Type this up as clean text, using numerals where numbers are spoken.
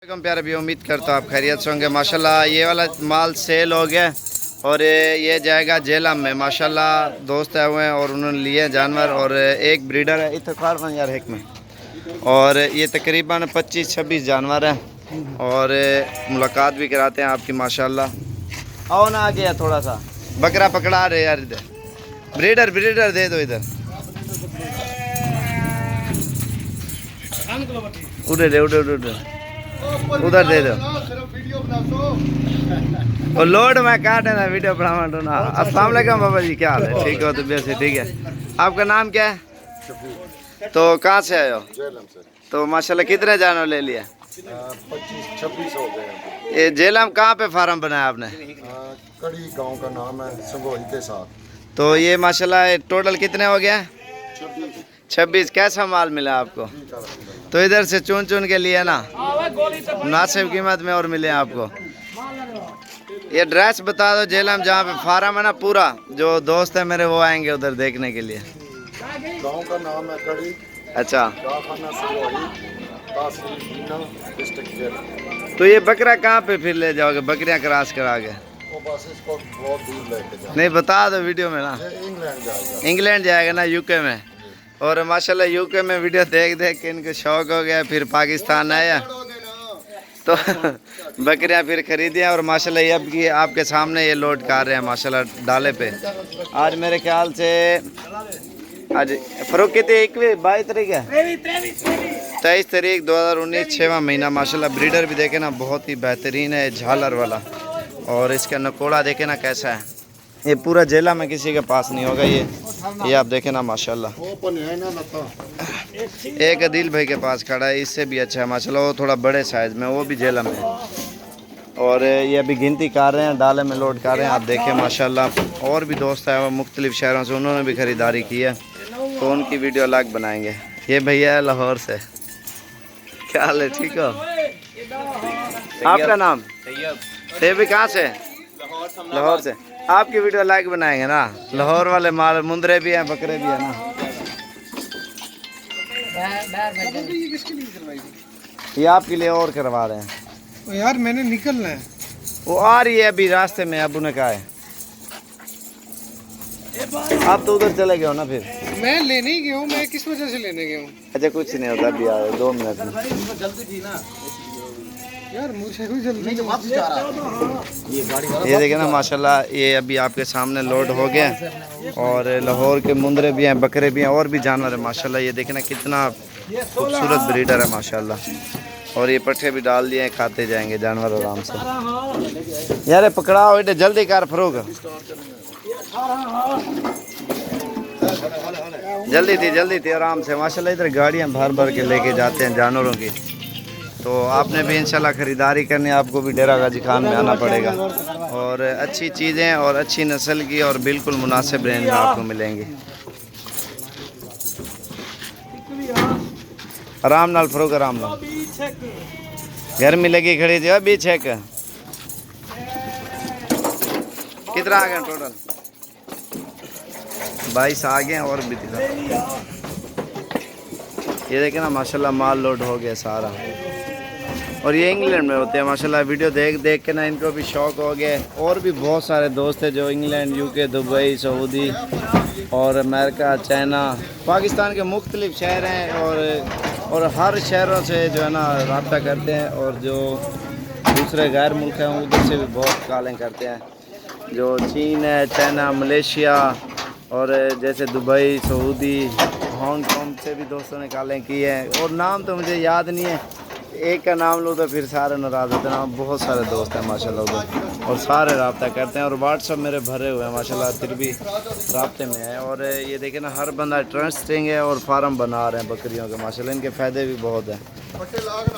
प्यारे भी उम्मीद करता हूँ आप खैरियत से होंगे। माशाल्लाह ये वाला माल सेल हो गया और ये जाएगा झेलम में। माशाल्लाह दोस्त आए हुए हैं और उन्होंने लिए जानवर और एक ब्रीडर है इतखार बन यार एक में, और ये तकरीबन 25-26 जानवर हैं और मुलाकात भी कराते हैं आपकी। माशाल्लाह आओ ना आ गया थोड़ा सा बकरा पकड़ा रहे यार, इधर ब्रीडर ब्रीडर दे दो इधर, उधर दे उधर उधर उधर दे दो और लोड में काटे ना वीडियो बनावा तो ना। अस्सलाम वालेकुम बाबा जी, क्या हाल है? ठीक हो? तबीयत से ठीक है? आपका नाम क्या है? तो कहाँ से आए हो? तो माशाल्लाह कितने जानवर ले लिया? 25-26 हो गए। ये झेलम कहाँ पे फार्म बनाया आपने? कड़ी गांव का नाम है, संगोई के साथ। तो ये माशाल्लाह टोटल कितने हो गया? 26। कैसा माल मिला आपको? तो इधर से चुन चुन के लिए ना मुनासिब कीमत में और मिले आपको। ये ड्रेस बता दो झेलम जहाँ पे फार्म है ना, पूरा जो दोस्त है मेरे वो आएंगे उधर देखने के लिए। गांव का नाम है कड़ी। अच्छा, डिस्ट्रिक्ट। तो ये बकरा कहाँ पे फिर ले जाओगे? बकरियाँ क्रॉस करा के? वो बस इसको बहुत दूर लेके जाओ। नहीं बता दो वीडियो में ना। इंग्लैंड जाएगा। इंग्लैंड जाएगा ना, यूके में। और माशाल्लाह यूके में वीडियो देख देख के इनको शौक हो गया, फिर पाकिस्तान आया तो बकरियां फिर खरीदी हैं और माशाल्लाह ये अब की आपके सामने ये लोड कर रहे हैं माशाल्लाह डाले पे। आज मेरे ख्याल से आज फरोख कितनी 22 तारीख है, 23 तारीख 2019 6वां महीना। माशाल्लाह ब्रीडर भी देखे ना बहुत ही बेहतरीन है, झालर वाला, और इसका नकोड़ा देखे ना कैसा है। ये पूरा जेला में किसी के पास नहीं होगा ये आप देखें ना माशाल्लाह। एक अदील भाई के पास खड़ा है, इससे भी अच्छा है माशाल्लाह, वो थोड़ा बड़े साइज़ में, वो भी जेला में। और ये अभी गिनती कर रहे हैं, डाले में लोड कर रहे हैं, आप देखें माशाल्लाह। और भी दोस्त आए वो मुख्तलिफ शहरों से, उन्होंने भी ख़रीदारी की है, तो उनकी वीडियो अलग बनाएंगे। ये भैया है लाहौर से, क्या हाल है? ठीक हो? आपका नाम? तैयब। कहाँ से? लाहौर से। आपकी वीडियो लाइक बनाएंगे ना, लाहौर वाले माल मुंदरे भी हैं, बकरे भी हैं ना। ये आपके लिए और करवा रहे हैं यार, मैंने निकलना है। वो आ रही है अभी रास्ते में, अबू ने कहा है। आप तो उधर चले गए हो ना फिर? मैं लेने ही गया हूँ। मैं किस वजह से लेने गया हूँ? अच्छा कुछ नहीं होता, अभी आए 2 मिनट में। यार मुझे कोई जल्दी नहीं। ये देखे ना माशाल्लाह, ये अभी आपके सामने लोड हो गया और लाहौर के मुंदरे भी हैं, बकरे भी हैं, और भी जानवर है माशाल्लाह। ये देखे ना कितना खूबसूरत ब्रीडर है माशाल्लाह। और ये पट्ठे भी डाल दिए हैं, खाते जाएंगे जानवर आराम से। यार पकड़ाओ इधर, जल्दी कर फरोग, जल्दी थी आराम से माशाल्लाह। इधर गाड़ियाँ भर भर के लेके जाते हैं जानवरों की। तो आपने भी इंशाल्लाह ख़रीदारी करनी, आपको भी डेरा गाजी खान में आना पड़ेगा। और अच्छी चीज़ें और अच्छी नस्ल की और बिल्कुल मुनासिब रेंज में आपको मिलेंगी। आराम नाल फरोग, आराम नाल। गर्मी लगी खड़ी थी अभी चेक कितना आ गया टोटल? 22 आ गए और भी दिखा। ये देखे ना माशाल्लाह माल लोड हो गया सारा। और ये इंग्लैंड में होते हैं माशाल्लाह। वीडियो देख देख के ना इनको भी शौक़ हो गया। और भी बहुत सारे दोस्त हैं जो इंग्लैंड, यूके, दुबई, सऊदी और अमेरिका, चाइना, पाकिस्तान के मुख्तलिफ शहर हैं और हर शहरों से जो है ना रब्ता करते हैं। और जो दूसरे गैर मुल्क हैं उधर से भी बहुत कॉलिंग करते हैं, जो चीन है, चाइना, मलेशिया और जैसे दुबई, सऊदी, हांगकॉन्ग से भी दोस्तों ने कॉलिंग की है। और नाम तो मुझे याद नहीं है, एक का नाम लो तो फिर सारे नाराज़ होते हैं। बहुत सारे दोस्त हैं माशाल्लाह उधर और सारे रब्ता करते हैं और व्हाट्सअप मेरे भरे हुए हैं माशाल्लाह, फिर भी रब्ते में है। और ये देखें ना हर बंदा ट्रस्टिंग है और फार्म बना रहे हैं बकरियों के माशाल्लाह, इनके फ़ायदे भी बहुत हैं।